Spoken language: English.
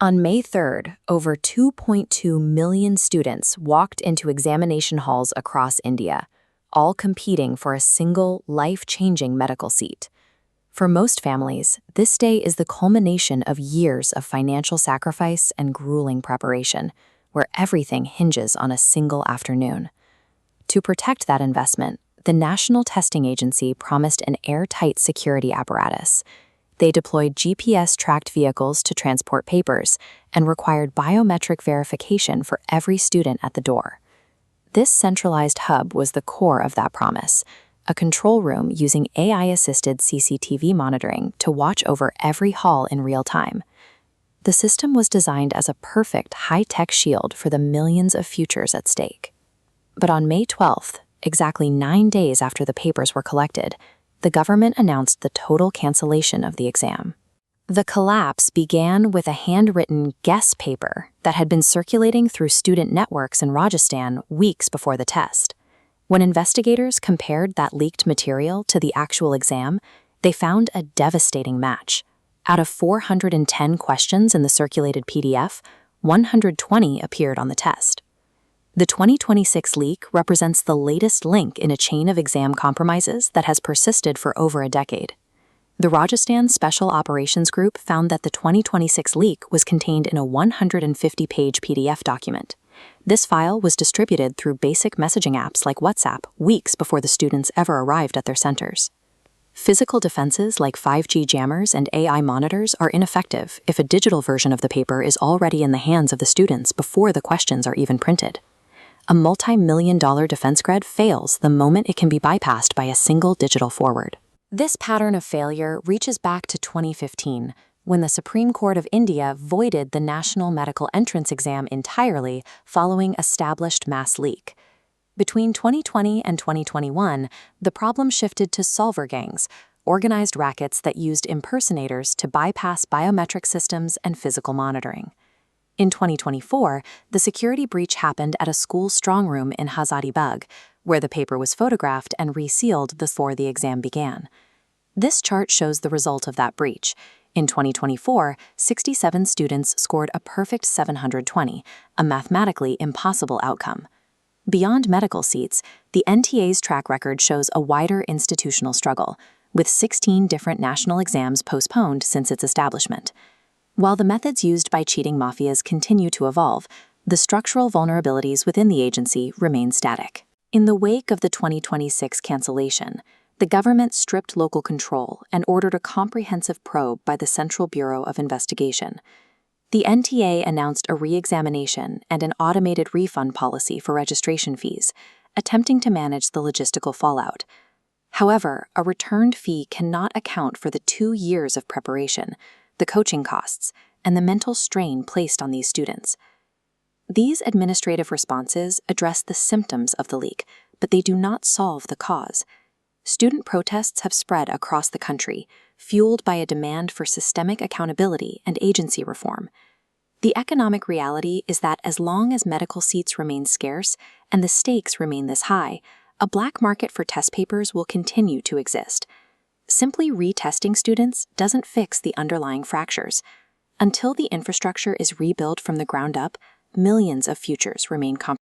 On May 3rd, over 2.2 million students walked into examination halls across India, all competing for a single life-changing medical seat. For most families, this day is the culmination of years of financial sacrifice and grueling preparation, where everything hinges on a single afternoon. To protect that investment, the National Testing Agency promised an airtight security apparatus. They deployed GPS-tracked vehicles to transport papers and required biometric verification for every student at the door. This centralized hub was the core of that promise, a control room using AI-assisted CCTV monitoring to watch over every hall in real time. The system was designed as a perfect high-tech shield for the millions of futures at stake. But on May 12th, exactly 9 days after the papers were collected, the government announced the total cancellation of the exam. The collapse began with a handwritten guess paper that had been circulating through student networks in Rajasthan weeks before the test. When investigators compared that leaked material to the actual exam, they found a devastating match. Out of 410 questions in the circulated PDF, 120 appeared on the test. The 2026 leak represents the latest link in a chain of exam compromises that has persisted for over a decade. The Rajasthan Special Operations Group found that the 2026 leak was contained in a 150-page PDF document. This file was distributed through basic messaging apps like WhatsApp weeks before the students ever arrived at their centers. Physical defenses like 5G jammers and AI monitors are ineffective if a digital version of the paper is already in the hands of the students before the questions are even printed. A multi-million-dollar defense grid fails the moment it can be bypassed by a single digital forward. This pattern of failure reaches back to 2015, when the Supreme Court of India voided the National Medical Entrance Exam entirely following established mass leak. Between 2020 and 2021, the problem shifted to solver gangs, organized rackets that used impersonators to bypass biometric systems and physical monitoring. In 2024, the security breach happened at a school strongroom in Hazaribagh, where the paper was photographed and resealed before the exam began. This chart shows the result of that breach. In 2024, 67 students scored a perfect 720, a mathematically impossible outcome. Beyond medical seats, the NTA's track record shows a wider institutional struggle, with 16 different national exams postponed since its establishment. While the methods used by cheating mafias continue to evolve, the structural vulnerabilities within the agency remain static. In the wake of the 2026 cancellation, the government stripped local control and ordered a comprehensive probe by the Central Bureau of Investigation. The NTA announced a re-examination and an automated refund policy for registration fees, attempting to manage the logistical fallout. However, a returned fee cannot account for the 2 years of preparation, the coaching costs, and the mental strain placed on these students. These administrative responses address the symptoms of the leak, but they do not solve the cause. Student protests have spread across the country, fueled by a demand for systemic accountability and agency reform. The economic reality is that as long as medical seats remain scarce and the stakes remain this high, a black market for test papers will continue to exist. Simply retesting students doesn't fix the underlying fractures. Until the infrastructure is rebuilt from the ground up, millions of futures remain compromised.